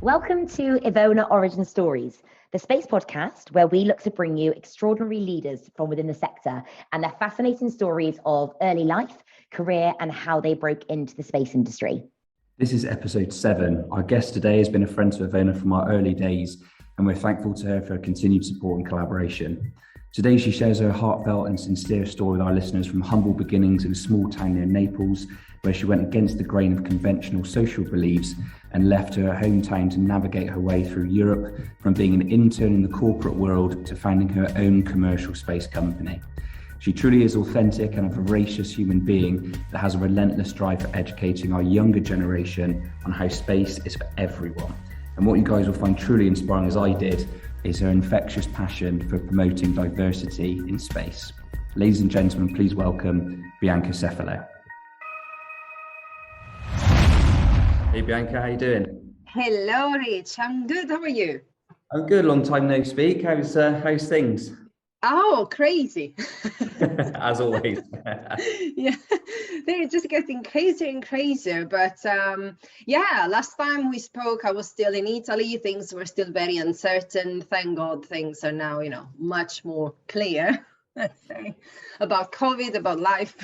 Welcome to EVONA Origin Stories, the space podcast where we look to bring you extraordinary leaders from within the sector and their fascinating stories of early life, career, and how they broke into the space industry. This is episode 7. Our guest today has been a friend to EVONA from our early days, and we're thankful to her for her continued support and collaboration. Today, she shares her heartfelt and sincere story with our listeners from humble beginnings in a small town near Naples, where she went against the grain of conventional social beliefs and left her hometown to navigate her way through Europe, from being an intern in the corporate world to founding her own commercial space company. She truly is authentic and a voracious human being that has a relentless drive for educating our younger generation on how space is for everyone. And what you guys will find truly inspiring, as I did, is her infectious passion for promoting diversity in space. Ladies and gentlemen, please welcome Bianca Cefalo. Hey Bianca, how you doing? Hello, Rich. I'm good. How are you? I'm good. Long time no speak. How's things? Oh, crazy. As always. Yeah, they're just getting crazier and crazier. But yeah, last time we spoke, I was still in Italy. Things were still very uncertain. Thank God things are now, much more clear, let's say, about COVID, about life.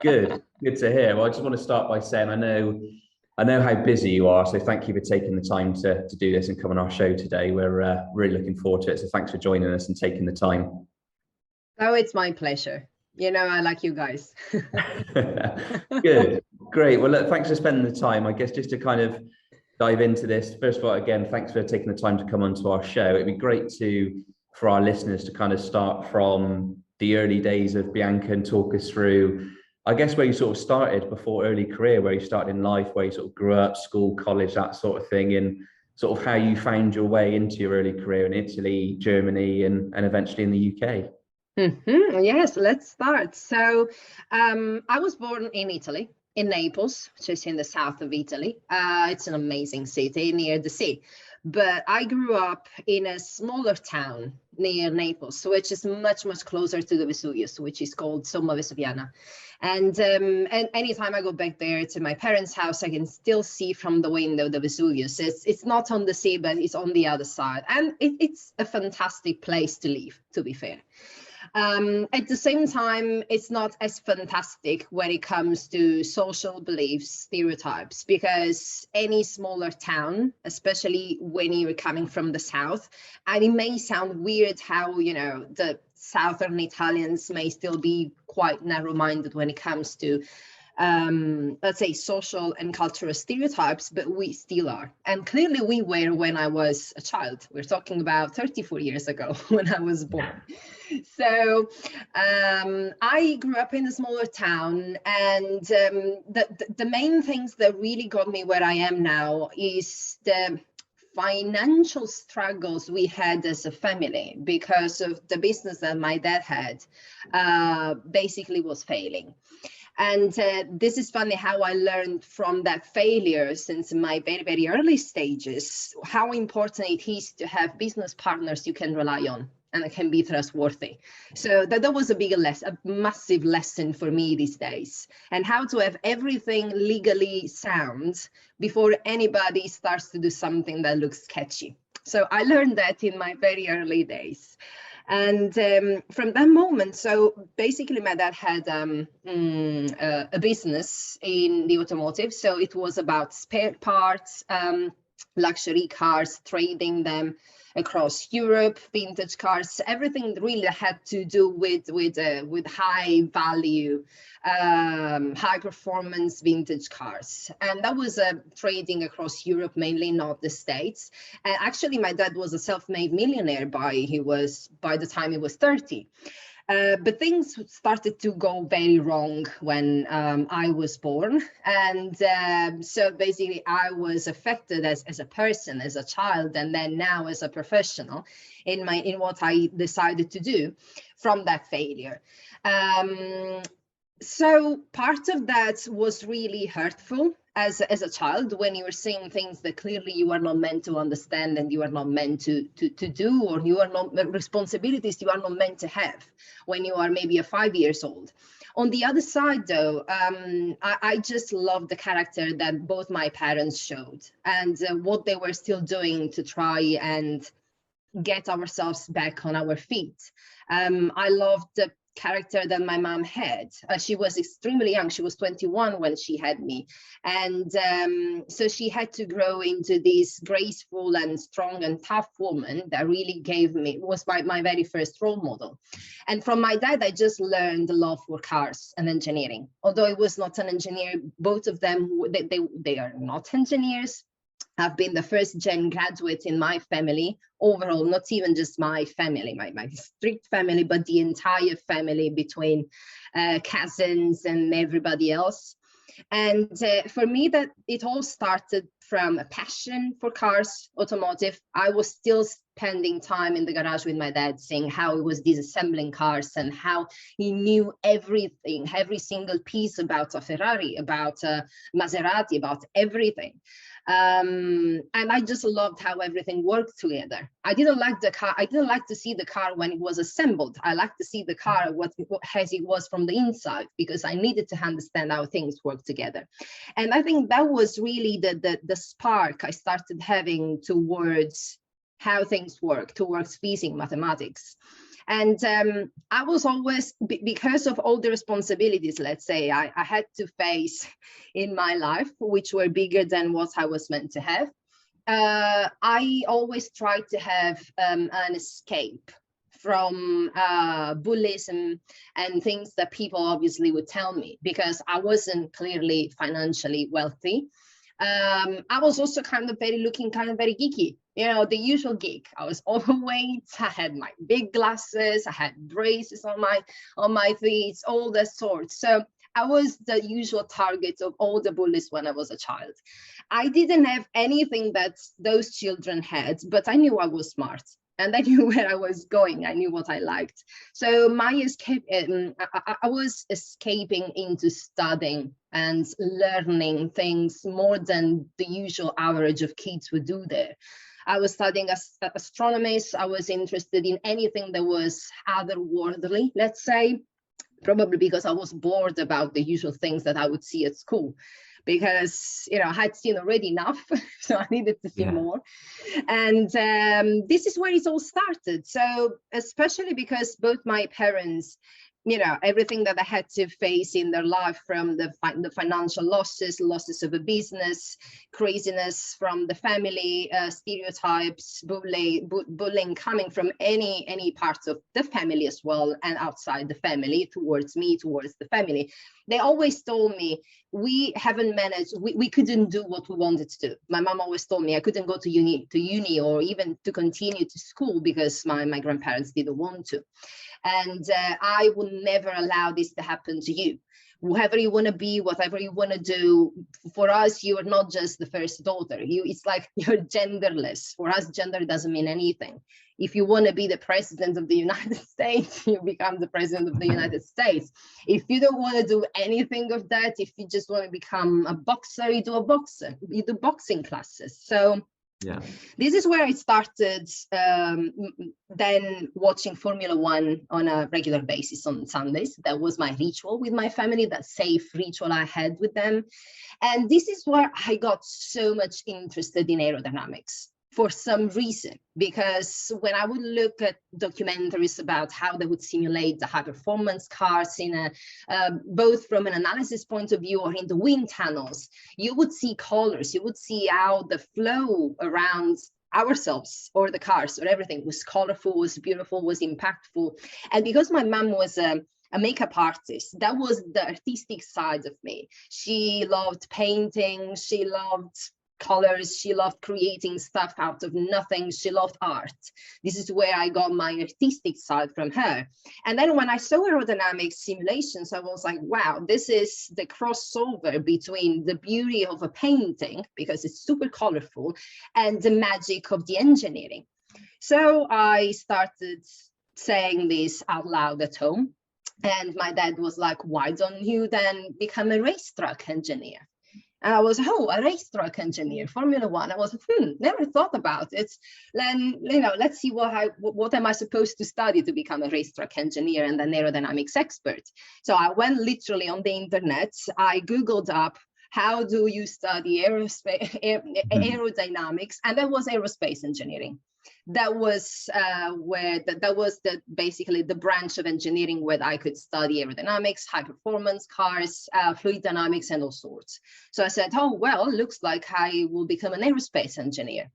Good to hear. Well, I just want to start by saying I know how busy you are, so thank you for taking the time to do this and come on our show today. We're really looking forward to it, so thanks for joining us and taking the time. Oh, it's my pleasure. I like you guys. Good, great. Well, look, thanks for spending the time. I guess just to kind of dive into this, first of all, again, thanks for taking the time to come onto our show. It'd be great for our listeners to kind of start from the early days of Bianca and talk us through, I guess, where you sort of started before early career, where you started in life, where you sort of grew up, school, college, that sort of thing, and sort of how you found your way into your early career in Italy, Germany, and eventually in the UK. Yes, let's start. So I was born in Italy, in Naples, which is in the south of Italy. It's an amazing city near the sea. But I grew up in a smaller town near Naples, which is much, much closer to the Vesuvius, which is called Somma Vesuviana. And anytime I go back there to my parents' house, I can still see from the window the Vesuvius. It's not on the sea, but it's on the other side. And it's a fantastic place to live, to be fair. At the same time, it's not as fantastic when it comes to social beliefs, stereotypes, because any smaller town, especially when you're coming from the south, and it may sound weird how, the southern Italians may still be quite narrow-minded when it comes to let's say social and cultural stereotypes, but we still are. And clearly we were when I was a child. We're talking about 34 years ago when I was born. So I grew up in a smaller town, and the main things that really got me where I am now is the financial struggles we had as a family, because of the business that my dad had basically was failing. And this is funny how I learned from that failure since my very, very early stages, how important it is to have business partners you can rely on and can be trustworthy. So that was a massive lesson for me these days, and how to have everything legally sound before anybody starts to do something that looks sketchy. So I learned that in my very early days. And from that moment, so basically my dad had a business in the automotive. So it was about spare parts, luxury cars, trading them across Europe, vintage cars, everything really had to do with high value, high performance vintage cars. And that was trading across Europe, mainly, not the States. And actually my dad was a self-made millionaire by the time he was 30. But things started to go very wrong when I was born. And so basically I was affected as a person, as a child, and then now as a professional in what I decided to do from that failure. So part of that was really hurtful as a child, when you were seeing things that clearly you are not meant to understand and you are not meant to do, or you are not responsibilities you are not meant to have when you are maybe 5 years old. On the other side, though, I just love the character that both my parents showed, and what they were still doing to try and get ourselves back on our feet. I loved the character that my mom had. She was extremely young. She was 21 when she had me. And so she had to grow into this graceful and strong and tough woman that really was my very first role model. And from my dad, I just learned the love for cars and engineering. Although I was not an engineer, both of them, they are not engineers. I've been the first gen graduate in my family overall, not even just my family, my strict family, but the entire family between cousins and everybody else. And for me, that it all started from a passion for cars, automotive. I was still spending time in the garage with my dad, seeing how he was disassembling cars and how he knew everything, every single piece about a Ferrari, about a Maserati, about everything. And I just loved how everything worked together. I didn't like the car. I didn't like to see the car when it was assembled. I liked to see the car as it was from the inside, because I needed to understand how things work together. And I think that was really the spark I started having towards how things work, towards physics, mathematics. And I was always, because of all the responsibilities, let's say, I had to face in my life, which were bigger than what I was meant to have. I always tried to have an escape from bullies and things that people obviously would tell me, because I wasn't clearly financially wealthy. I was also kind of very geeky, you know, the usual geek. I was overweight. I had my big glasses. I had braces on my feet, all that sort. So I was the usual target of all the bullies when I was a child. I didn't have anything that those children had, but I knew I was smart. And I knew where I was going. I knew what I liked. So my escape, I was escaping into studying and learning things more than the usual average of kids would do there. I was studying astronomy. I was interested in anything that was otherworldly, let's say, probably because I was bored about the usual things that I would see at school. Because, you know, I had seen already enough, so I needed to see more. And this is where it all started. So especially because both my parents, you know, everything that I had to face in their life, from the financial losses of a business, craziness from the family, stereotypes, bullying coming from any parts of the family as well, and outside the family, towards me, towards the family. They always told me, we haven't managed, we couldn't do what we wanted to do. My mom always told me I couldn't go to uni or even to continue to school because my grandparents didn't want to. And I will never allow this to happen to you. Whoever you want to be, whatever you want to do, for us, you are not just the first daughter. It's like you're genderless. For us, gender doesn't mean anything. If you want to be the president of the United States, you become the president of the United States. If you don't want to do anything of that, if you just want to become a boxer, you do a boxer. You do boxing classes. So yeah, this is where I started then watching Formula One on a regular basis on Sundays. That was my ritual with my family, that safe ritual I had with them. And this is where I got so much interested in aerodynamics for some reason, because when I would look at documentaries about how they would simulate the high performance cars in both from an analysis point of view or in the wind tunnels, you would see colors, you would see how the flow around ourselves or the cars or everything was colorful, was beautiful, was impactful. And because my mom was a makeup artist, that was the artistic side of me. She loved painting, she loved colors, she loved creating stuff out of nothing, she loved art. This is where I got my artistic side from her. And then when I saw aerodynamic simulations, I was like, wow, this is the crossover between the beauty of a painting, because it's super colorful, and the magic of the engineering. So I started saying this out loud at home, and my dad was like, why don't you then become a racetrack engineer? And I was, oh, a racetrack engineer, Formula One. I was, never thought about it. Then, let's see what am I supposed to study to become a racetrack engineer and an aerodynamics expert. So I went literally on the internet. I Googled up, how do you study aerodynamics? And that was aerospace engineering. That was basically the branch of engineering where I could study aerodynamics, high performance cars, fluid dynamics, and all sorts. So I said, oh, well, looks like I will become an aerospace engineer.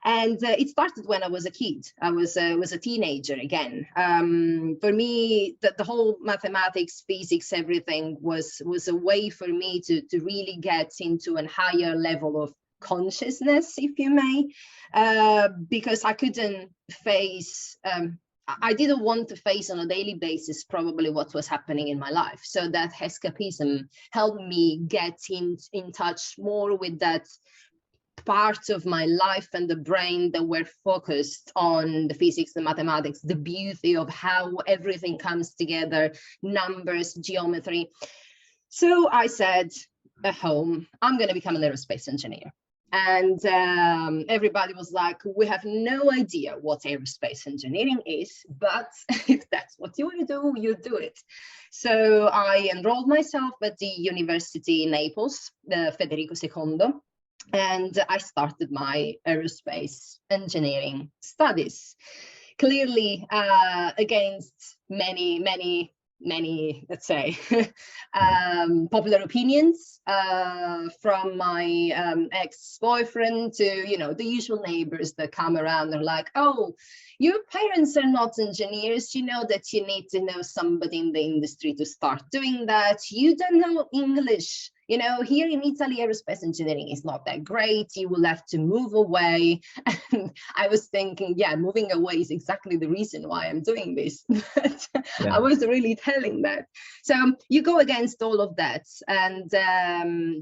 And it started when I was a kid. I was a teenager again. For me, the whole mathematics, physics, everything was a way for me to really get into a higher level of consciousness, if you may, because I couldn't face, I didn't want to face on a daily basis probably what was happening in my life. So that escapism helped me get in touch more with that part of my life and the brain that were focused on the physics, the mathematics, the beauty of how everything comes together, numbers, geometry. So I said at home, I'm going to become an aerospace engineer. And everybody was like, we have no idea what aerospace engineering is, but if that's what you want to do, you do it. So I enrolled myself at the university in Naples, the Federico II, and I started my aerospace engineering studies. Clearly against many, let's say, popular opinions from my ex-boyfriend to, the usual neighbors that come around and are like, oh, your parents are not engineers. You know that you need to know somebody in the industry to start doing that. You don't know English. Here in Italy, aerospace engineering is not that great. You will have to move away. And I was thinking, yeah, moving away is exactly the reason why I'm doing this. But yeah. I was really telling that. So you go against all of that. And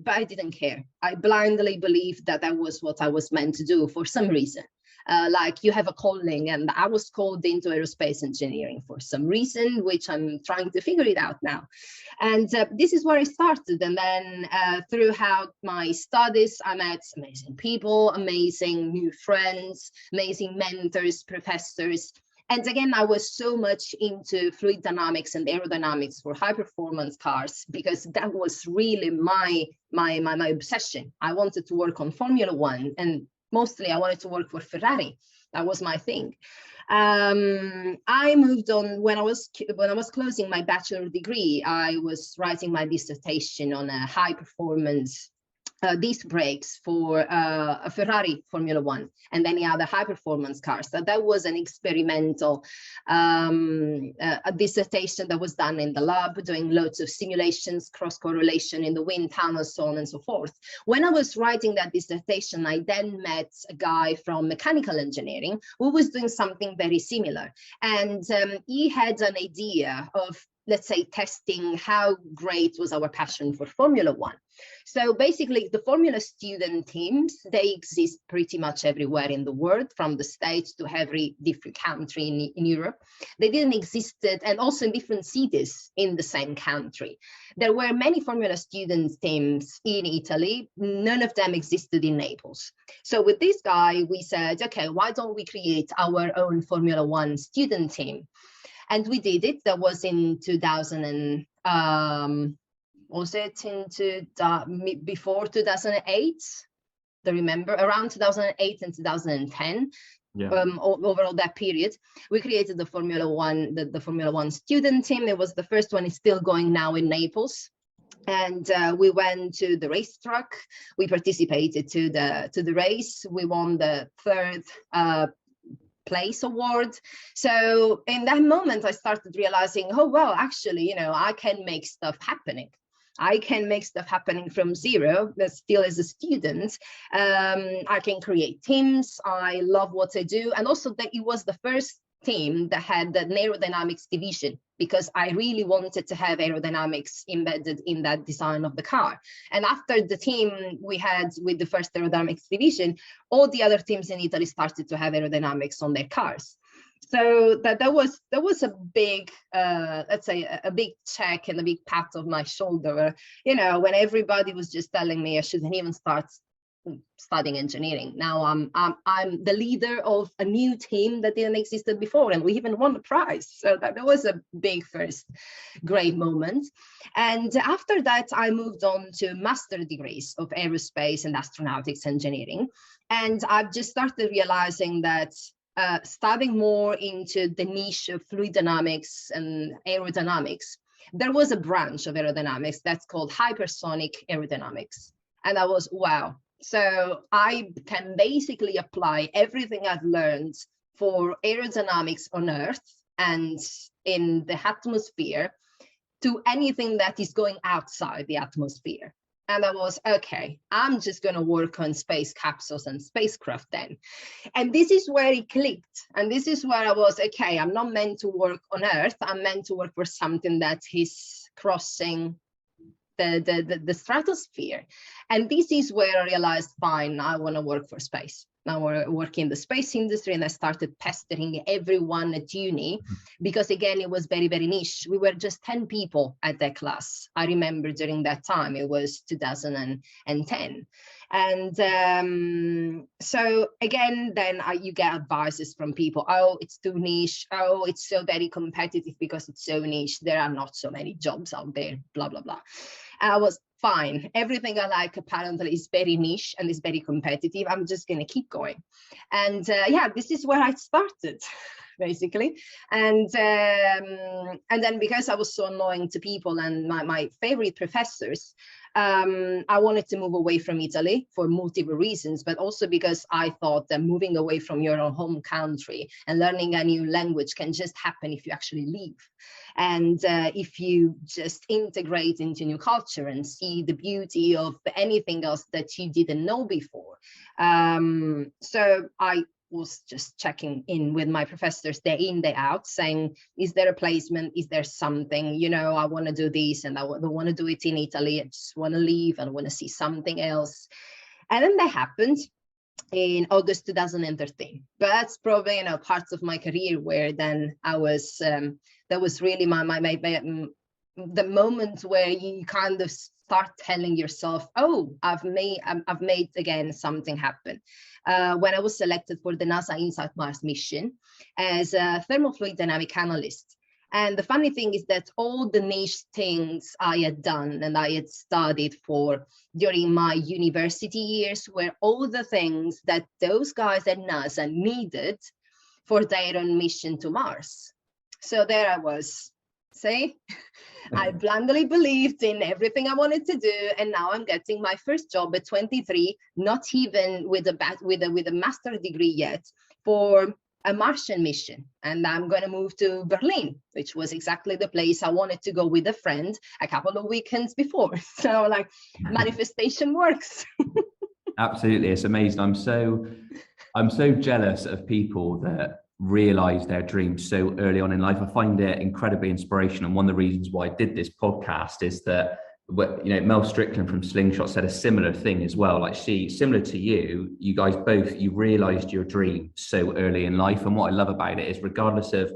but I didn't care. I blindly believed that that was what I was meant to do for some reason. Like you have a calling, and I was called into aerospace engineering for some reason, which I'm trying to figure it out now. And this is where I started. And then throughout my studies, I met amazing people, amazing new friends, amazing mentors, professors. And again, I was so much into fluid dynamics and aerodynamics for high performance cars, because that was really my obsession. I wanted to work on Formula One, and mostly I wanted to work for Ferrari. That was my thing. I moved on when I was closing my bachelor degree. I was writing my dissertation on a high performance disc brakes for a Ferrari Formula One and any other high performance cars. So that was an experimental a dissertation that was done in the lab, doing loads of simulations, cross correlation in the wind tunnels, so on and so forth. When I was writing that dissertation, I then met a guy from mechanical engineering who was doing something very similar. And he had an idea of, let's say, testing how great was our passion for Formula One. So basically, the Formula student teams, they exist pretty much everywhere in the world, from the States to every different country in Europe. They didn't exist, and also in different cities in the same country. There were many Formula student teams in Italy. None of them existed in Naples. So with this guy, we said, okay, why don't we create our own Formula One student team? And we did it. That was in 2000 and was it before 2008? I remember around 2008 and 2010. Yeah. Overall that period, we created the Formula One, the Formula One student team. It was the first one. It's still going now in Naples. And we went to the racetrack. We participated to the race. We won the third place award. So in that moment, I started realizing, oh, well, actually, I can make stuff happening. I can make stuff happening from zero, but still as a student. I can create teams. I love what I do. And also that it was the first team that had the aerodynamics division, because I really wanted to have aerodynamics embedded in that design of the car. And after the team we had with the first aerodynamics division, all the other teams in Italy started to have aerodynamics on their cars. So that was a big, let's say, a big check and a big pat on my shoulder, where, you know, when everybody was just telling me I shouldn't even start studying engineering. Now I'm the leader of a new team that didn't exist before, and we even won the prize. So that was a big first great moment. And after that, I moved on to master degrees of aerospace and astronautics engineering, and I've just started realizing that studying more into the niche of fluid dynamics and aerodynamics, there was a branch of aerodynamics that's called hypersonic aerodynamics. And I was, wow. So I can basically apply everything I've learned for aerodynamics on Earth and in the atmosphere to anything that is going outside the atmosphere. And I was, okay, I'm just going to work on space capsules and spacecraft then. And this is where it clicked. And this is where I was, okay, I'm not meant to work on Earth. I'm meant to work for something that is crossing the stratosphere. And this is where I realized, fine, I want to work for space. Now I work in the space industry, and I started pestering everyone at uni because, again, it was very, very niche. We were just 10 people at that class. I remember during that time, it was 2010. And so again, then you get advices from people. Oh, it's too niche. Oh, it's so very competitive because it's so niche. There are not so many jobs out there, blah, blah, blah. And I was, fine, everything I like apparently is very niche and is very competitive. I'm just going to keep going. And yeah, this is where I started, basically. And then because I was so annoying to people and my favorite professors, I wanted to move away from Italy for multiple reasons, but also because I thought that moving away from your own home country and learning a new language can just happen if you actually leave. And if you just integrate into new culture and see the beauty of anything else that you didn't know before. So I was just checking in with my professors day in, day out, saying, is there a placement? Is there something, you know, I want to do this and I don't want to do it in Italy. I just want to leave and want to see something else. And then that happened in August 2013. But that's probably, you know, parts of my career where then I was, that was really the moment where you kind of start telling yourself, oh, I've made again something happen. When I was selected for the NASA InSight Mars mission as a thermofluid dynamic analyst. And the funny thing is that all the niche things I had done and I had studied for during my university years were all the things that those guys at NASA needed for their own mission to Mars. So there I was. See, I blindly believed in everything I wanted to do, and now I'm getting my first job at 23, not even with a master's degree yet, for a Martian mission. And I'm going to move to Berlin, which was exactly the place I wanted to go with a friend a couple of weekends before. So, like, manifestation works. Absolutely, it's amazing. I'm so jealous of people that realize their dreams so early on in life. I find it incredibly inspirational. And one of the reasons why I did this podcast is that, you know, Mel Strickland from Slingshot said a similar thing as well. Like, similar to you guys both, you realized your dream so early in life. And what I love about it is, regardless of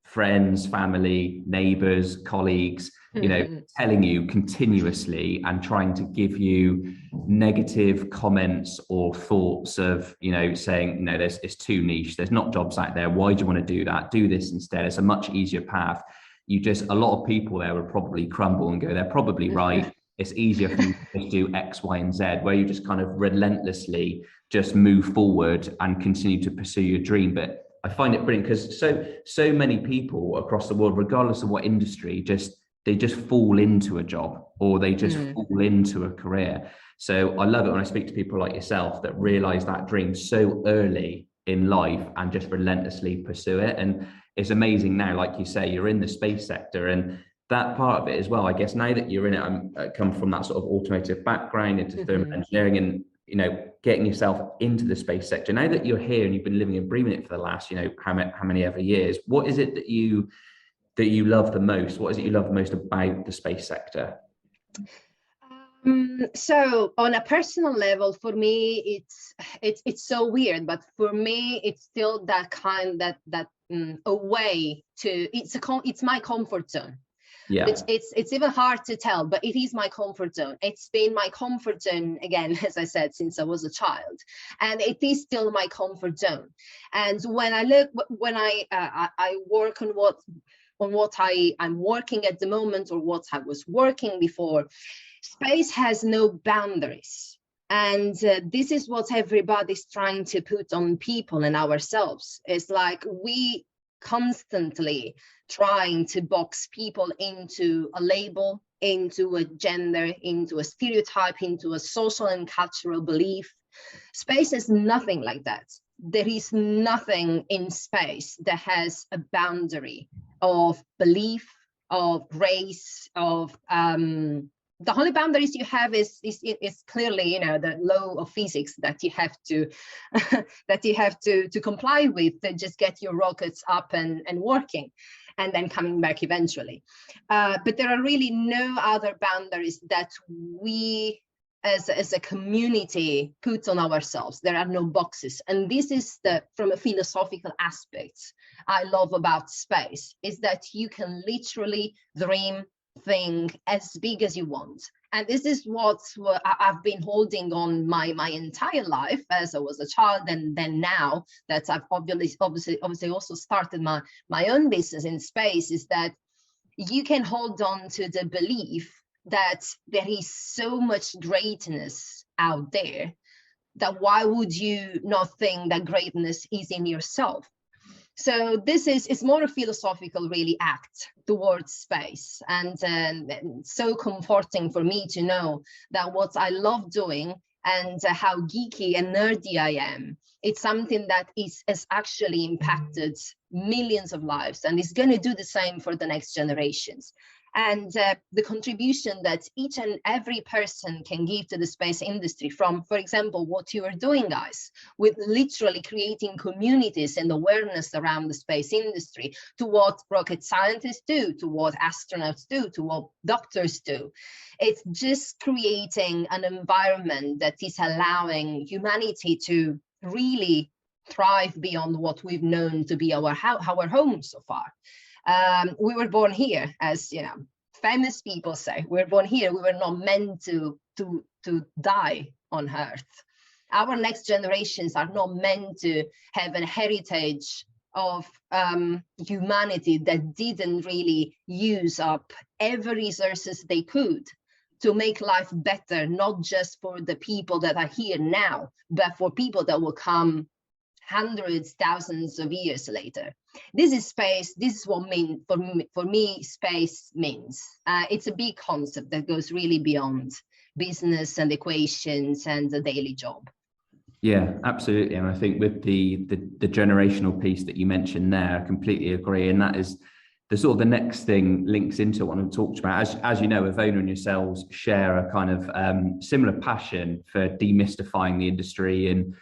friends, family, neighbors, colleagues, you know, telling you continuously and trying to give you negative comments or thoughts of, you know, saying, no, it's too niche. There's not jobs out there. Why do you want to do that? Do this instead. It's a much easier path. A lot of people there would probably crumble and go, they're probably right. It's easier for you to do X, Y, and Z, where you just kind of relentlessly just move forward and continue to pursue your dream. But I find it brilliant because so many people across the world, regardless of what industry, they just fall into a job or they just fall into a career. So I love it when I speak to people like yourself that realize that dream so early in life and just relentlessly pursue it. And it's amazing now, like you say, you're in the space sector, and that part of it as well. I guess now that you're in it, I come from that sort of automotive background into thermal engineering and, you know, getting yourself into the space sector. Now that you're here and you've been living and breathing it for the last, you know, how many ever years, what is it that you love the most? What is it you love the most about the space sector? So on a personal level, for me, it's so weird, but for me, it's still that kind that a way to it's my comfort zone. Yeah. It's even hard to tell, but it is my comfort zone. It's been my comfort zone, again, as I said, since I was a child, and it is still my comfort zone. And when I work on what I'm working at the moment, or what I was working before, space has no boundaries. And this is what everybody's trying to put on people and ourselves. It's like we constantly trying to box people into a label, into a gender, into a stereotype, into a social and cultural belief. Space is nothing like that. There is nothing in space that has a boundary of belief, of race, of the only boundaries you have is clearly, the law of physics that you have to to comply with to just get your rockets up and working, and then coming back eventually. But there are really no other boundaries that we as a community put on ourselves. There are no boxes. And this is from a philosophical aspect I love about space, is that you can literally dream, think as big as you want. And this is what I've been holding on my entire life, as I was a child, and then now that I've obviously also started my own business in space, is that you can hold on to the belief that there is so much greatness out there, that why would you not think that greatness is in yourself? So this is more a philosophical really act towards space, and so comforting for me to know that what I love doing and how geeky and nerdy I am, it's something that has actually impacted millions of lives, and is going to do the same for the next generations. And the contribution that each and every person can give to the space industry, from, for example, what you are doing, guys, with literally creating communities and awareness around the space industry, to what rocket scientists do, to what astronauts do, to what doctors do. It's just creating an environment that is allowing humanity to really thrive beyond what we've known to be our home so far. We were born here, as famous people say. We were born here. We were not meant to die on Earth. Our next generations are not meant to have a heritage of humanity that didn't really use up every resources they could to make life better, not just for the people that are here now, but for people that will come hundreds, thousands of years later. This is space. This is what for me space means. It's a big concept that goes really beyond business and equations and the daily job. Yeah, absolutely. And I think with the generational piece that you mentioned there, I completely agree. And that is the sort of the next thing links into what I want to talk about. As you know, EVONA and yourselves share a kind of similar passion for demystifying the industry and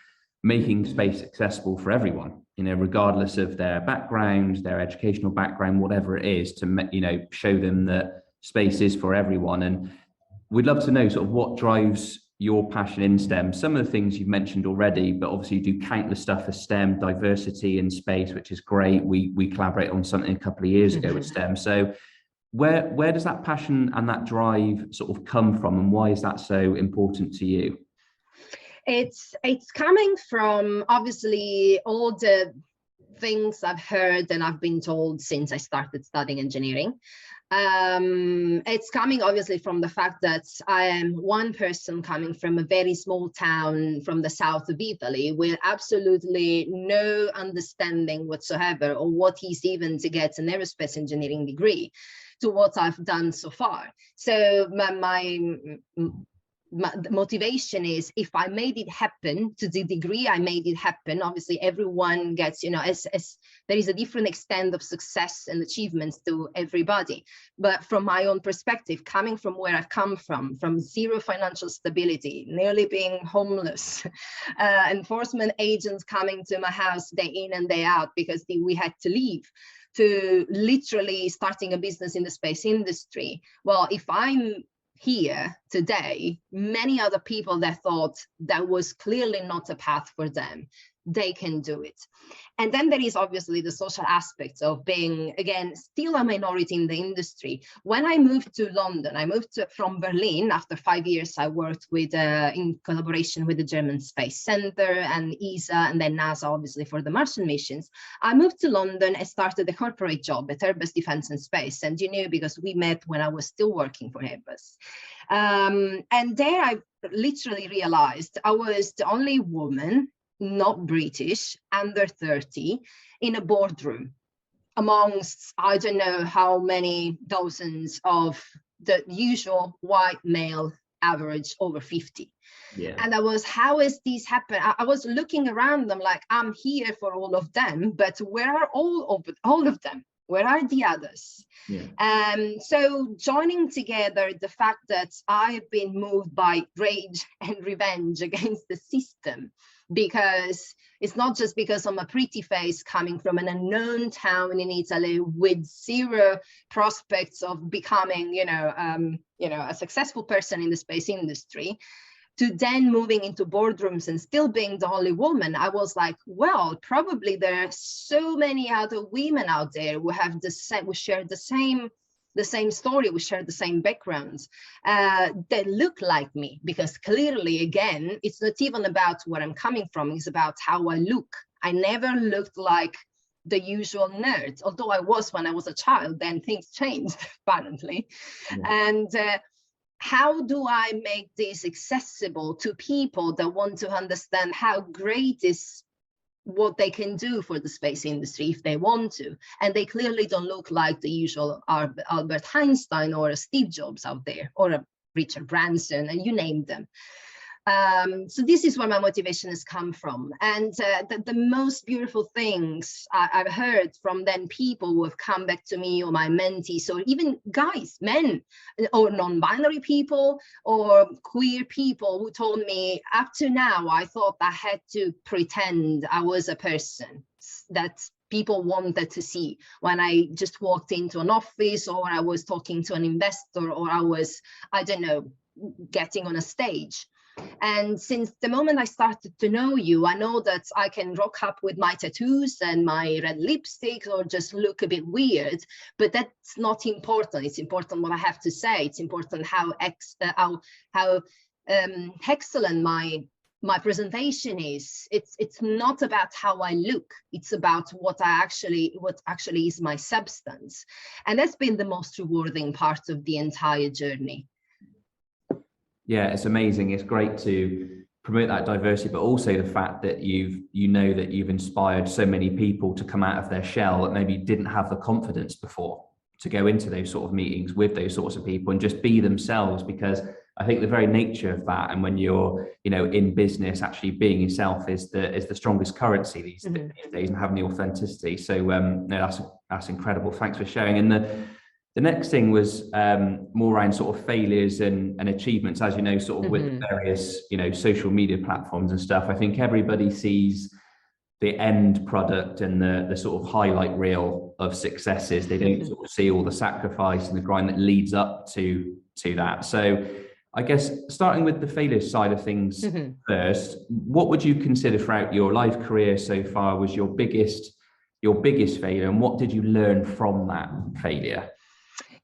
making space accessible for everyone, regardless of their background, their educational background, whatever it is, to, show them that space is for everyone. And we'd love to know sort of what drives your passion in STEM. Some of the things you've mentioned already, but obviously you do countless stuff for STEM, diversity in space, which is great. We collaborated on something a couple of years ago with STEM. So where does that passion and that drive sort of come from, and why is that so important to you? It's coming from obviously all the things I've heard and I've been told since I started studying engineering. It's coming obviously from the fact that I am one person coming from a very small town from the south of Italy with absolutely no understanding whatsoever of what is even to get an aerospace engineering degree, to what I've done so far. So the motivation is, if I made it happen to the degree I made it happen, obviously everyone gets, as there is a different extent of success and achievements to everybody. But from my own perspective, coming from where I've come from zero financial stability, nearly being homeless, enforcement agents coming to my house day in and day out because we had to leave, to literally starting a business in the space industry. Well, if I'm here today, many other people that thought that was clearly not a path for them, they can do it. And then there is obviously the social aspects of being, again, still a minority in the industry. When I moved to London, I moved from Berlin. After 5 years, I worked with in collaboration with the German Space Center and ESA, and then NASA, obviously, for the Martian missions. I moved to London and started a corporate job at Airbus Defence and Space. And you know, because we met when I was still working for Airbus. And there I literally realized I was the only woman, not British, under 30, in a boardroom amongst, I don't know how many dozens of the usual white male average over 50. Yeah. And I was, how is this happen? I was looking around them like, I'm here for all of them, but where are all of them? Where are the others? Yeah. So joining together the fact that I have been moved by rage and revenge against the system, because it's not just because I'm a pretty face coming from an unknown town in Italy with zero prospects of becoming, a successful person in the space industry, to then moving into boardrooms and still being the only woman. I was like, well, probably there are so many other women out there who have the same, who share the same story, we share the same backgrounds, that look like me, because clearly, again, it's not even about where I'm coming from, it's about how I look. I never looked like the usual nerd, although I was when I was a child. Then things changed, apparently. Yeah. And how do I make this accessible to people that want to understand how great is what they can do for the space industry if they want to? And they clearly don't look like the usual Albert Einstein or a Steve Jobs out there, or a Richard Branson, and you name them. So this is where my motivation has come from. And the most beautiful things I've heard from then people who have come back to me, or my mentees, or even guys, men, or non-binary people, or queer people who told me, up to now, I thought I had to pretend I was a person that people wanted to see when I just walked into an office, or I was talking to an investor, or I was, I don't know, getting on a stage. And since the moment I started to know you, I know that I can rock up with my tattoos and my red lipstick, or just look a bit weird, but that's not important. It's important what I have to say. It's important how excellent my presentation is. It's not about how I look. It's about what actually is my substance. And that's been the most rewarding part of the entire journey. Yeah, it's amazing. It's great to promote that diversity, but also the fact that you've inspired so many people to come out of their shell that maybe didn't have the confidence before to go into those sort of meetings with those sorts of people and just be themselves. Because I think the very nature of that, and when you're, in business, actually being yourself is the strongest currency these days, and having the authenticity. So no, that's incredible. Thanks for sharing. And the next thing was more around sort of failures and achievements, as you know, sort of with the various, social media platforms and stuff. I think everybody sees the end product and the sort of highlight reel of successes. They don't sort of see all the sacrifice and the grind that leads up to that. So I guess starting with the failure side of things first, what would you consider throughout your life career so far was your biggest failure, and what did you learn from that failure?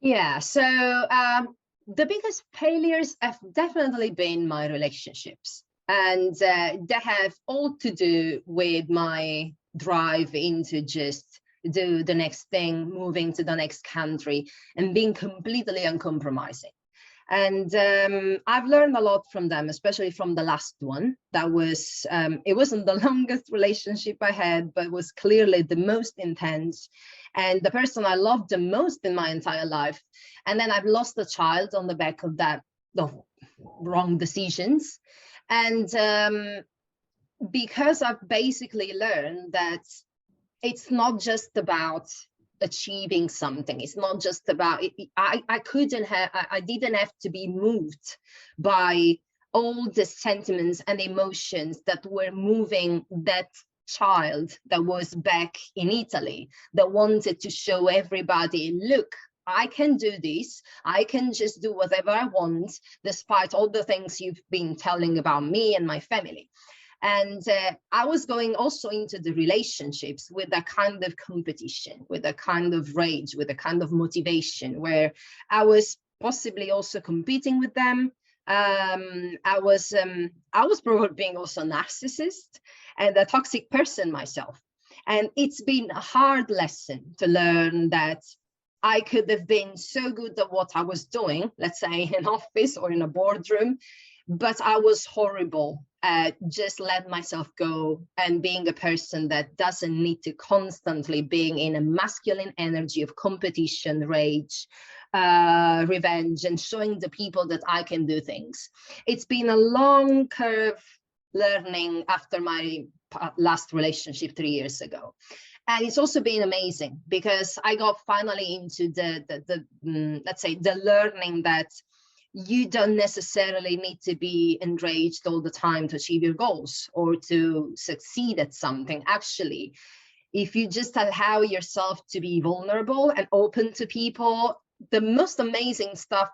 Yeah, so the biggest failures have definitely been my relationships, and they have all to do with my drive into just do the next thing, moving to the next country, and being completely uncompromising. And I've learned a lot from them, especially from the last one. That was, it wasn't the longest relationship I had, but was clearly the most intense, and the person I loved the most in my entire life. And then I've lost a child on the back of that, of wrong decisions. And because I've basically learned that it's not just about achieving something. It's not just about it. I didn't have to be moved by all the sentiments and emotions that were moving that child that was back in Italy, that wanted to show everybody, look, I can do this. I can just do whatever I want, despite all the things you've been telling about me and my family. And I was going also into the relationships with a kind of competition, with a kind of rage, with a kind of motivation, where I was possibly also competing with them. I was probably being also a narcissist and a toxic person myself. And it's been a hard lesson to learn that I could have been so good at what I was doing, let's say in an office or in a boardroom, but I was horrible at just letting myself go and being a person that doesn't need to constantly being in a masculine energy of competition, rage, revenge, and showing the people that I can do things. It's been a long curve learning after my last relationship 3 years ago. And it's also been amazing because I got finally into let's say, the learning that you don't necessarily need to be enraged all the time to achieve your goals or to succeed at something. Actually, if you just allow yourself to be vulnerable and open to people, the most amazing stuff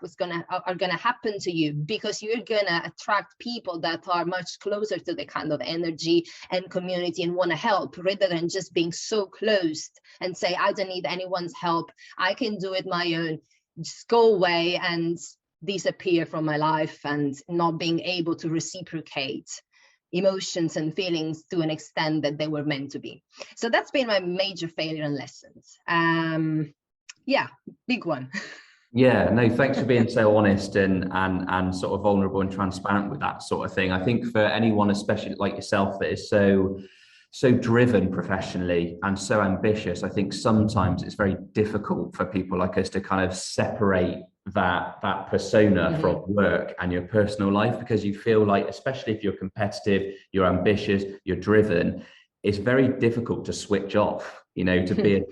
are gonna happen to you, because you're gonna attract people that are much closer to the kind of energy and community and want to help, rather than just being so closed and say, I don't need anyone's help, I can do it my own, just go away and disappear from my life, and not being able to reciprocate emotions and feelings to an extent that they were meant to be. So that's been my major failure and lessons. Yeah, big one. Yeah, no, thanks for being so honest and sort of vulnerable and transparent with that sort of thing. I think for anyone, especially like yourself, that is so driven professionally and so ambitious, I think sometimes it's very difficult for people like us to kind of separate that persona from work and your personal life, because you feel like, especially if you're competitive, you're ambitious, you're driven, it's very difficult to switch off, you know, to be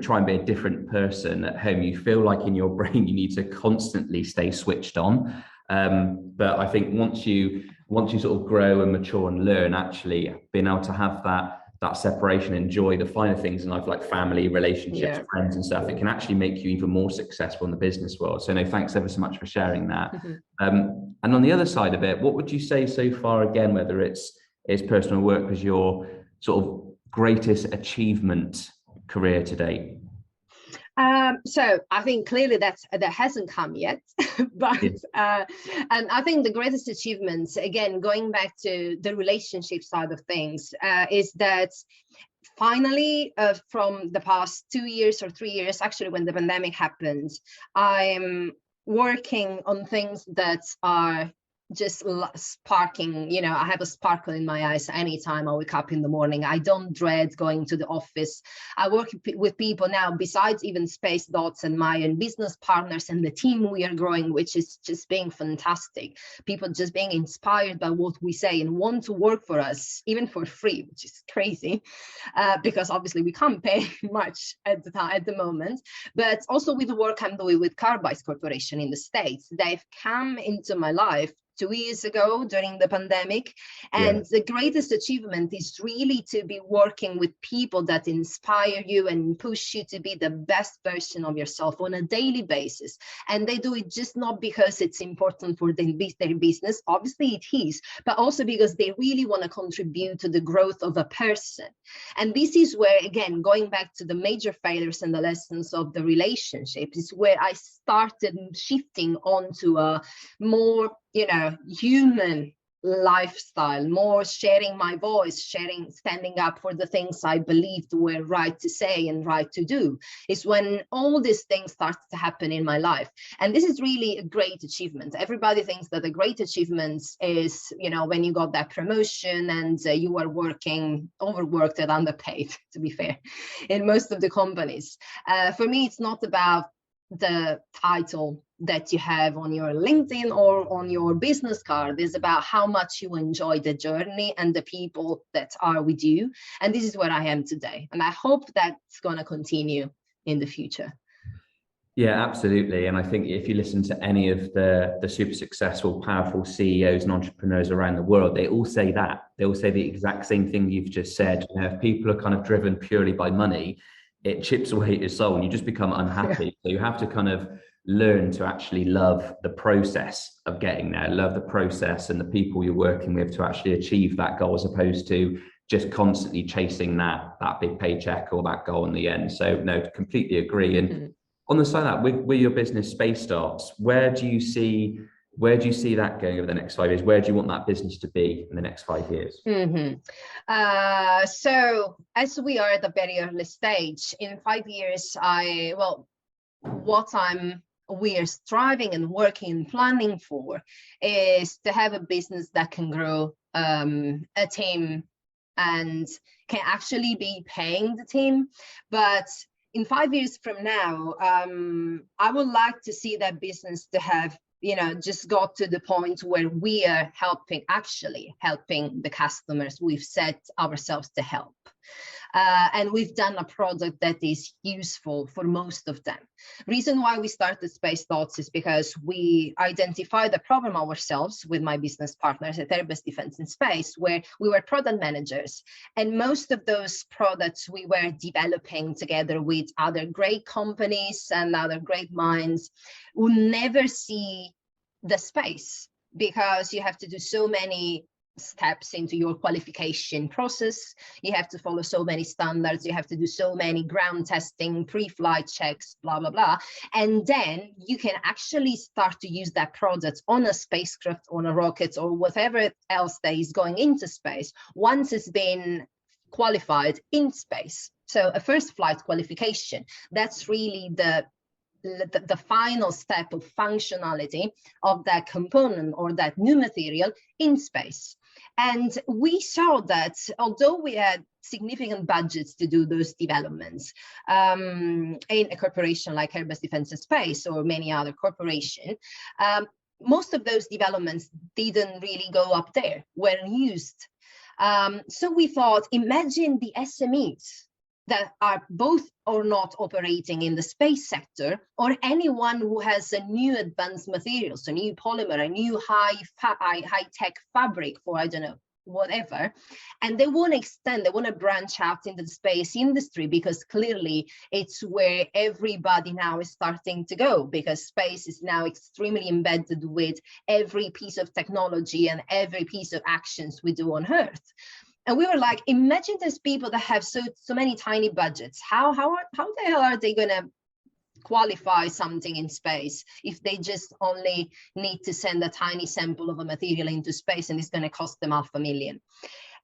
try and be a different person at home. You feel like in your brain you need to constantly stay switched on. But I think once you sort of grow and mature and learn, actually being able to have that separation, enjoy the finer things in life, like family, relationships, friends and stuff, it can actually make you even more successful in the business world. So no, thanks ever so much for sharing that. And on the other side of it, what would you say so far, again, whether it's personal work, was your sort of greatest achievement career to date? So I think clearly that hasn't come yet, but and I think the greatest achievements, again, going back to the relationship side of things, is that finally, from the past 2 years or 3 years, actually, when the pandemic happened, I'm working on things that are just sparking, you know, I have a sparkle in my eyes anytime I wake up in the morning. I don't dread going to the office. I work with people now, besides even Space Dots and my own business partners and the team we are growing, which is just being fantastic. People just being inspired by what we say and want to work for us, even for free, which is crazy, because obviously we can't pay much at the moment. But also with the work I'm doing with Carbice Corporation in the States, they've come into my life 2 years ago during the pandemic. And the greatest achievement is really to be working with people that inspire you and push you to be the best version of yourself on a daily basis. And they do it just not because it's important for their business, obviously it is, but also because they really want to contribute to the growth of a person. And this is where, again, going back to the major failures and the lessons of the relationship, is where I started shifting onto a more, you know, human lifestyle, more sharing my voice, standing up for the things I believed were right to say and right to do, is when all these things started to happen in my life. And this is really a great achievement. Everybody thinks that a great achievement is, you know, when you got that promotion and you are working overworked and underpaid, to be fair, in most of the companies. For me, it's not about the title that you have on your LinkedIn or on your business card. Is about how much you enjoy the journey and the people that are with you. And this is where I am today. And I hope that's going to continue in the future. Yeah, absolutely. And I think if you listen to any of the super successful, powerful CEOs and entrepreneurs around the world, they all say that. They all say the exact same thing you've just said. You know, if people are kind of driven purely by money, it chips away at your soul and you just become unhappy. So you have to kind of learn to actually love the process of getting there, love the process and the people you're working with to actually achieve that goal, as opposed to just constantly chasing that big paycheck or that goal in the end. So no, completely agree. And on the side of that, with your business Space Starts, where do you see that going over the next 5 years? Where do you want that business to be in the next 5 years? So as we are at the very early stage, in 5 years, we are striving and working and planning for is to have a business that can grow a team and can actually be paying the team. But in 5 years from now, I would like to see that business to have, just got to the point where we are actually helping the customers we've set ourselves to help. And we've done a product that is useful for most of them. Reason why we started Space Thoughts is because we identified the problem ourselves with my business partners at Airbus Defence and Space, where we were product managers. And most of those products we were developing together with other great companies and other great minds will never see the space, because you have to do so many steps into your qualification process. You have to follow so many standards. You have to do so many ground testing, pre-flight checks, blah, blah, blah. And then you can actually start to use that product on a spacecraft, on a rocket, or whatever else that is going into space once it's been qualified in space. So a first flight qualification, that's really the final step of functionality of that component or that new material in space. And we saw that although we had significant budgets to do those developments in a corporation like Airbus Defence and Space or many other corporations, most of those developments didn't really go up there, weren't used. So we thought, imagine the SMEs that are both or not operating in the space sector, or anyone who has a new advanced materials, a new polymer, a new high-tech fabric for, I don't know, whatever, and they want to extend, they want to branch out into the space industry, because clearly it's where everybody now is starting to go, because space is now extremely embedded with every piece of technology and every piece of actions we do on Earth. And we were like, imagine those people that have so many tiny budgets. How the hell are they going to qualify something in space if they just only need to send a tiny sample of a material into space and it's going to cost them $500,000?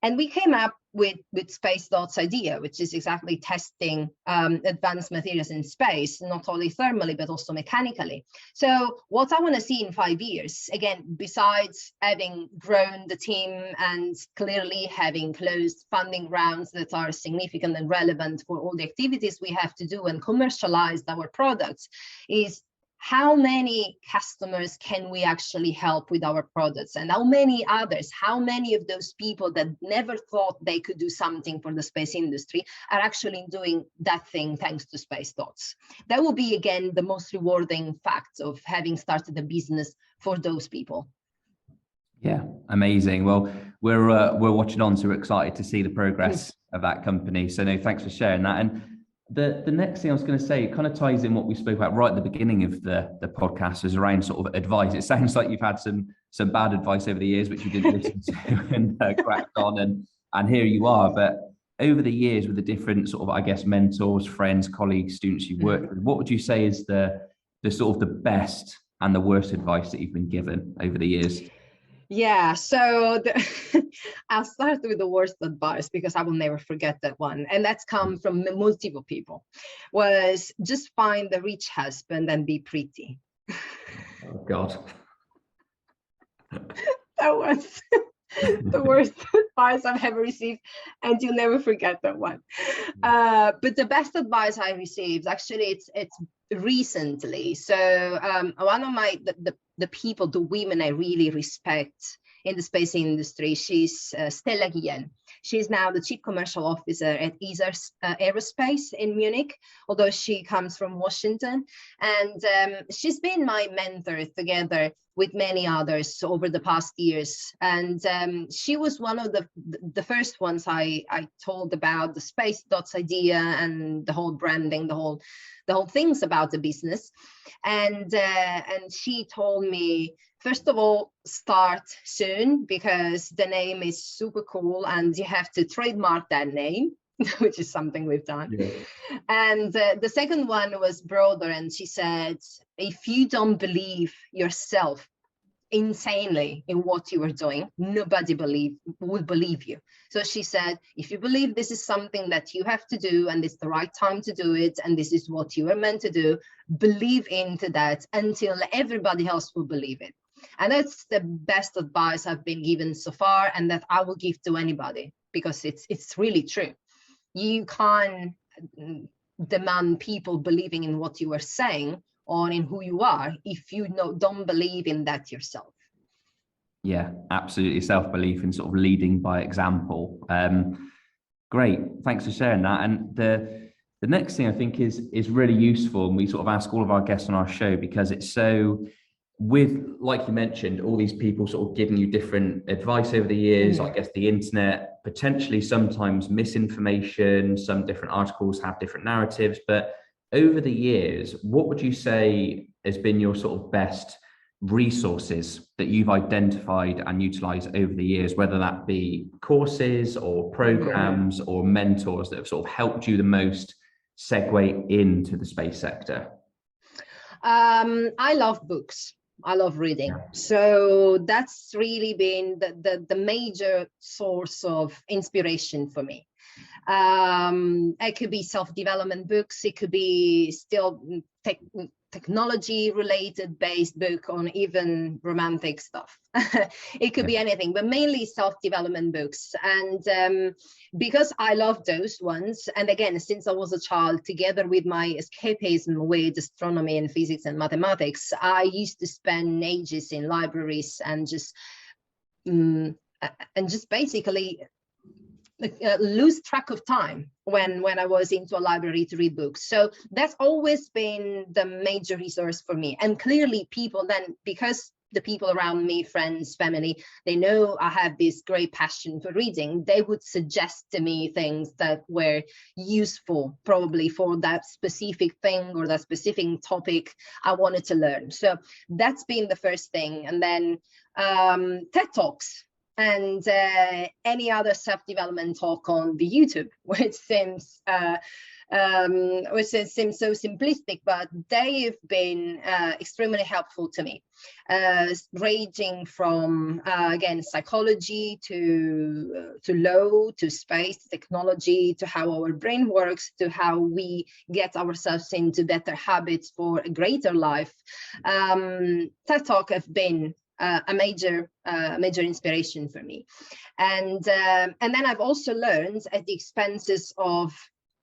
And we came up with Space Thoughts idea, which is exactly testing advanced materials in space, not only thermally, but also mechanically. So what I want to see in 5 years, again, besides having grown the team and clearly having closed funding rounds that are significant and relevant for all the activities we have to do and commercialize our products, is how many customers can we actually help with our products, and how many others, how many of those people that never thought they could do something for the space industry are actually doing that thing thanks to Space Thoughts. That will be, again, the most rewarding fact of having started a business for those people. Yeah, amazing. Well, we're watching on, so we're excited to see the progress of that company. So no, thanks for sharing that. And the next thing I was going to say, it kind of ties in what we spoke about right at the beginning of the podcast, is around sort of advice. It sounds like you've had some bad advice over the years, which you didn't listen to and cracked on, and here you are. But over the years, with the different sort of, I guess, mentors, friends, colleagues, students you've worked with, what would you say is the sort of the best and the worst advice that you've been given over the years? Yeah, so I'll start with the worst advice, because I will never forget that one. And that's come from multiple people, was just find a rich husband and be pretty. Oh, God. That was the worst advice I've ever received, and you'll never forget that one. But the best advice I received, actually, it's recently. So one of the people, the women I really respect in the space industry. She's Stella Guillen. She's now the Chief Commercial Officer at ESA Aerospace in Munich, although she comes from Washington. And she's been my mentor together with many others over the past years. And she was one of the first ones I told about the Space Dots idea and the whole branding, the whole things about the business. And she told me, first of all, start soon, because the name is super cool and you have to trademark that name, which is something we've done. Yeah. And the second one was broader. And she said, if you don't believe yourself insanely in what you are doing, nobody will believe you. So she said, if you believe this is something that you have to do and it's the right time to do it, and this is what you are meant to do, believe into that until everybody else will believe it. And that's the best advice I've been given so far, and that I will give to anybody, because it's really true. You can't demand people believing in what you are saying or in who you are if you don't believe in that yourself. Yeah, absolutely. Self-belief and sort of leading by example. Great, thanks for sharing that. And the next thing I think is really useful, and we sort of ask all of our guests on our show, because it's so, with, like you mentioned, all these people sort of giving you different advice over the years, I guess the internet, potentially sometimes misinformation, some different articles have different narratives, but over the years, what would you say has been your sort of best resources that you've identified and utilized over the years, whether that be courses or programs or mentors that have sort of helped you the most segue into the space sector? I love books. I love reading. Yeah. So that's really been the major source of inspiration for me. It could be self-development books. It could be still technology related based book on even romantic stuff. It could be anything, but mainly self-development books. And because I love those ones, and again, since I was a child, together with my escapism with astronomy and physics and mathematics, I used to spend ages in libraries and just basically lose track of time when I was into a library to read books. So that's always been the major resource for me. And clearly people then, because the people around me, friends, family, they know I have this great passion for reading, they would suggest to me things that were useful probably for that specific thing or that specific topic I wanted to learn. So that's been the first thing. And then TED Talks and any other self-development talk on the YouTube, which seems so simplistic, but they've been extremely helpful to me, ranging from again psychology to law, to space, technology, to how our brain works, to how we get ourselves into better habits for a greater life. TED Talk have been a major inspiration for me, and then I've also learned at the expenses of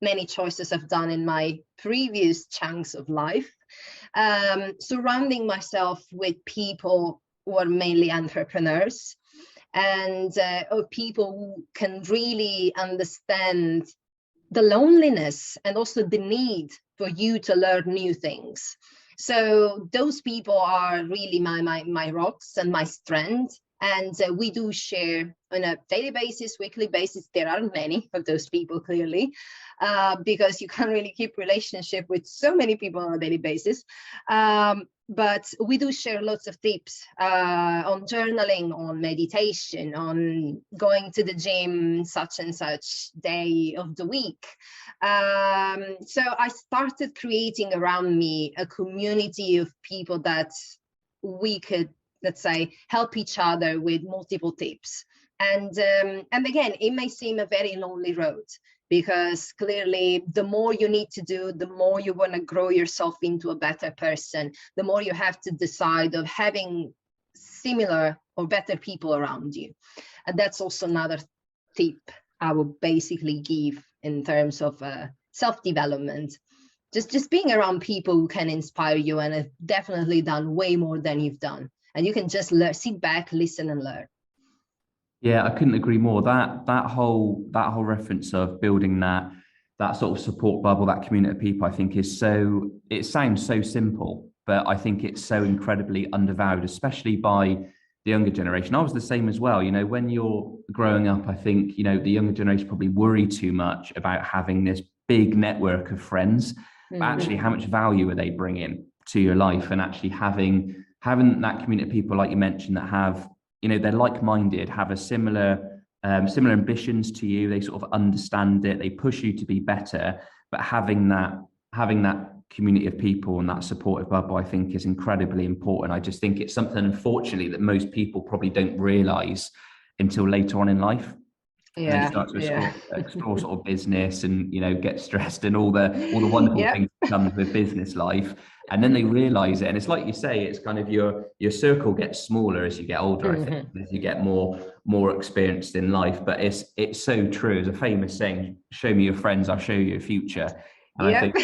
many choices I've done in my previous chunks of life, surrounding myself with people who are mainly entrepreneurs and or people who can really understand the loneliness and also the need for you to learn new things. So those people are really my rocks and my strength. And we do share on a daily basis, weekly basis. There aren't many of those people, clearly, because you can't really keep relationship with so many people on a daily basis. But we do share lots of tips on journaling, on meditation, on going to the gym such and such day of the week. So I started creating around me a community of people that we could, let's say, help each other with multiple tips. And again, it may seem a very lonely road, because clearly the more you need to do, the more you want to grow yourself into a better person, the more you have to decide of having similar or better people around you. And that's also another tip I would basically give in terms of self-development. Just being around people who can inspire you and have definitely done way more than you've done. And you can just sit back, listen and learn. Yeah, I couldn't agree more. That whole reference of building that sort of support bubble, that community of people, I think is so, it sounds so simple, but I think it's so incredibly undervalued, especially by the younger generation. I was the same as well. You know, when you're growing up, I think, you know, the younger generation probably worry too much about having this big network of friends, but actually how much value are they bringing to your life, and actually having that community of people, like you mentioned, that have, you know, they're like-minded, have a similar ambitions to you. They sort of understand it. They push you to be better. But having that community of people and that supportive bubble, I think, is incredibly important. I just think it's something, unfortunately, that most people probably don't realize until later on in life. And they start to explore sort of business, and, you know, get stressed, and all the wonderful things that comes with business life. And then they realize it. And it's like you say, it's kind of your circle gets smaller as you get older, I think, as you get more experienced in life. But it's so true. There's a famous saying, show me your friends, I'll show you your future. And I think,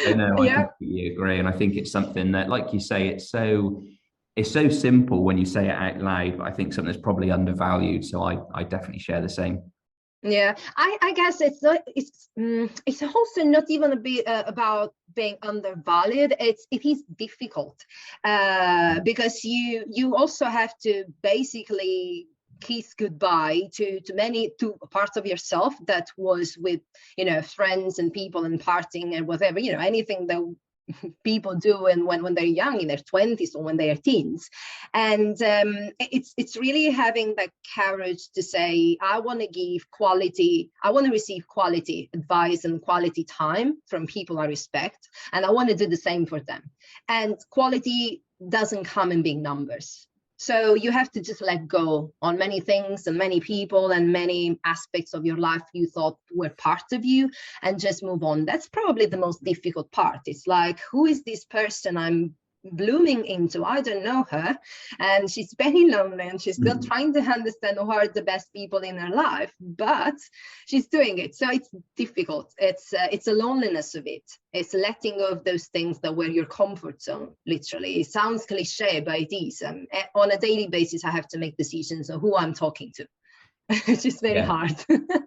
I know, I completely agree. And I think it's something that, like you say, it's so simple when you say it out loud, but I think something that's probably undervalued. So I definitely share the same. Yeah, I guess it's also not even a bit about being undervalued. It is difficult because you also have to basically kiss goodbye to parts of yourself that was with, you know, friends and people and partying and whatever, you know, anything that people do and when they're young, in their 20s or when they are teens. And it's really having that courage to say, I want to receive quality advice and quality time from people I respect, and I want to do the same for them. And quality doesn't come in big numbers. So you have to just let go on many things and many people and many aspects of your life you thought were part of you, and just move on. That's probably the most difficult part. It's like, who is this person I'm blooming into? I don't know her, and she's very lonely, and she's still trying to understand who are the best people in her life, but she's doing it. So it's difficult. It's a loneliness of it. It's letting go of those things that were your comfort zone. Literally, it sounds cliche, but it is. On a daily basis, I have to make decisions on who I'm talking to. It's just very hard.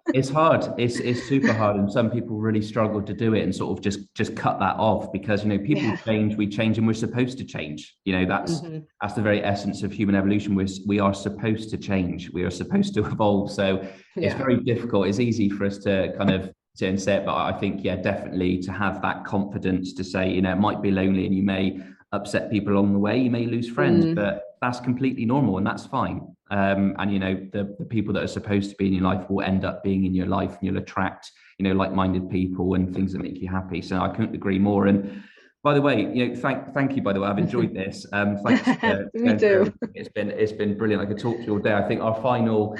It's hard. It's super hard, and some people really struggle to do it and sort of just cut that off, because, you know, people change, we change, and we're supposed to change. You know, that's the very essence of human evolution. We are supposed to change. We are supposed to evolve. So it's very difficult. It's easy for us to kind of sit and say it, but I think, definitely to have that confidence to say, you know, it might be lonely and you may upset people along the way, you may lose friends, but that's completely normal, and that's fine. And, you know, the people that are supposed to be in your life will end up being in your life, and you'll attract, you know, like-minded people and things that make you happy. So I couldn't agree more. And by the way, you know, thank you, by the way, I've enjoyed this. Thanks. Me too. It's been brilliant. I could talk to you all day. I think our final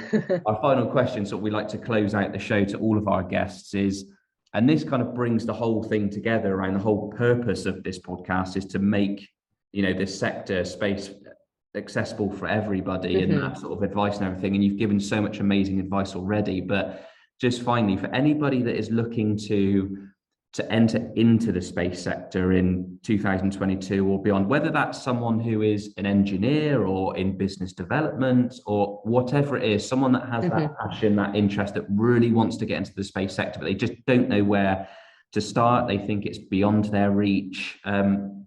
question, so we like to close out the show to all of our guests, is, and this kind of brings the whole thing together around the whole purpose of this podcast, is to make, you know, this sector space accessible for everybody, and that sort of advice and everything. And you've given so much amazing advice already, but just finally, for anybody that is looking to enter into the space sector in 2022 or beyond, whether that's someone who is an engineer or in business development or whatever it is, someone that has that passion, that interest, that really wants to get into the space sector, but they just don't know where to start, they think it's beyond their reach,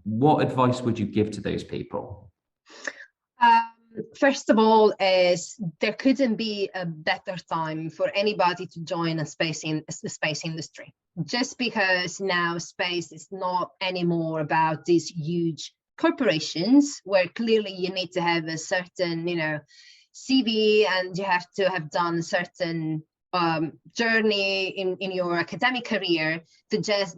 what advice would you give to those people? First of all, is there couldn't be a better time for anybody to join the space industry. Just because now space is not anymore about these huge corporations where clearly you need to have a certain, you know, CV, and you have to have done a certain journey in your academic career to just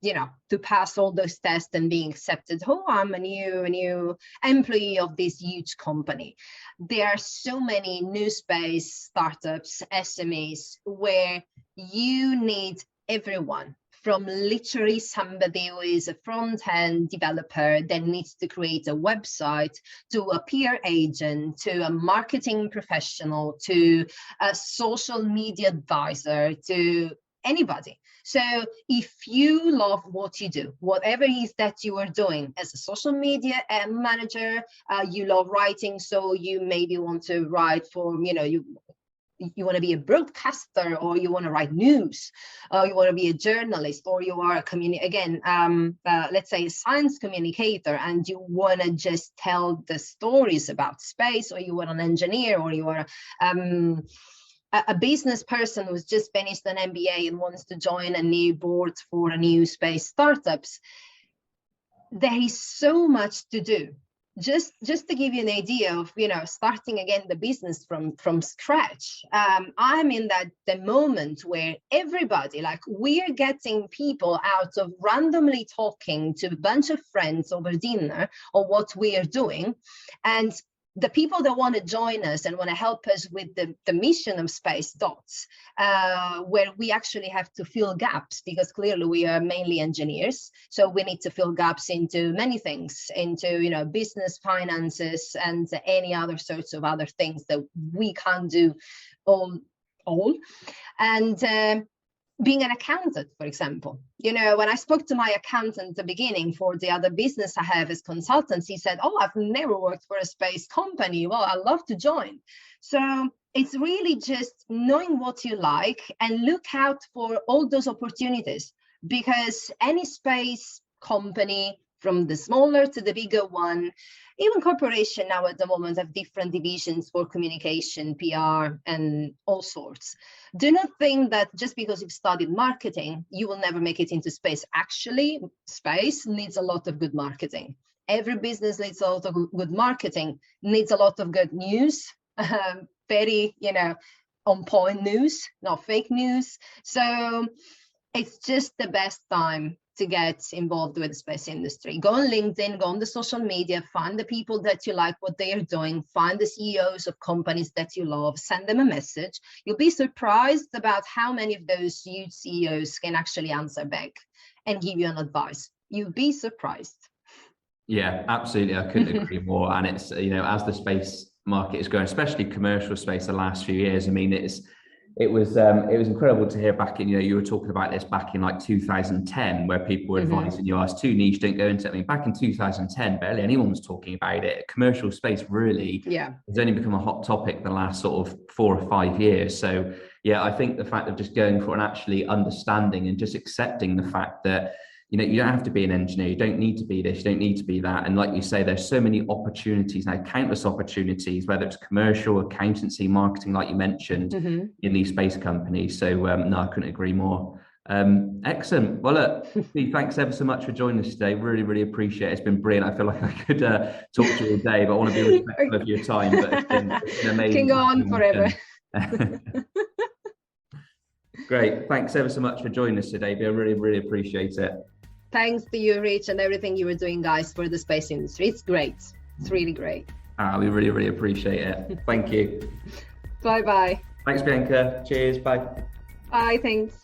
you know, to pass all those tests and being accepted. Oh, I'm a new employee of this huge company. There are so many new space startups, SMEs, where you need everyone, from literally somebody who is a front-end developer that needs to create a website, to a peer agent, to a marketing professional, to a social media advisor, to anybody. So if you love what you do, whatever it is that you are doing as a social media manager, you love writing, so you maybe want to write for, you want to be a broadcaster, or you want to write news, or you want to be a journalist, or you are a let's say a science communicator, and you want to just tell the stories about space, or you are an engineer, or you are a business person who's just finished an MBA and wants to join a new board for a new space startups. There is so much to do. Just to give you an idea of, starting again the business from scratch. I'm in the moment where everybody, like, we're getting people out of randomly talking to a bunch of friends over dinner or what we are doing, and the people that want to join us and want to help us with the mission of Space Dots, where we actually have to fill gaps, because clearly we are mainly engineers. So we need to fill gaps into many things, into, business, finances, and any other sorts of other things that we can't do all. And being an accountant, for example, when I spoke to my accountant at the beginning for the other business I have as consultants, he said, "Oh, I've never worked for a space company. Well, I'd love to join." So it's really just knowing what you like and look out for all those opportunities, because any space company, from the smaller to the bigger one, even corporation now at the moment have different divisions for communication, PR, and all sorts. Do not think that just because you've studied marketing, you will never make it into space. Actually, space needs a lot of good marketing. Every business needs a lot of good marketing, needs a lot of good news, very, on point news, not fake news. So it's just the best time to get involved with the space industry. Go on LinkedIn, go on the social media, find the people that you like, what they are doing, find the CEOs of companies that you love, send them a message. You'll be surprised about how many of those huge CEOs can actually answer back and give you an advice. You'll be surprised. Yeah, absolutely. I couldn't agree more. And it's, as the space market is growing, especially commercial space the last few years, I mean, it was incredible to hear back in, you were talking about this back in like 2010, where people were advising you, it's too niche, don't go into it. I mean, back in 2010, barely anyone was talking about it. Commercial space really has only become a hot topic the last sort of 4 or 5 years. So yeah, I think the fact of just going for and actually understanding and just accepting the fact that, you don't have to be an engineer. You don't need to be this. You don't need to be that. And like you say, there's so many opportunities now, countless opportunities, whether it's commercial, accountancy, marketing, like you mentioned, in these space companies. So no, I couldn't agree more. Excellent. Well, look, thanks ever so much for joining us today. Really, really appreciate it. It's been brilliant. I feel like I could talk to you all day, but I want to be respectful of your time. But it's been amazing. Can go on forever. Great. Thanks ever so much for joining us today. I really, really appreciate it. Thanks to you, Rich, and everything you were doing, guys, for the space industry. It's great. It's really great. We really, really appreciate it. Thank you. Bye-bye. Thanks, Bianca. Cheers. Bye. Bye. Thanks.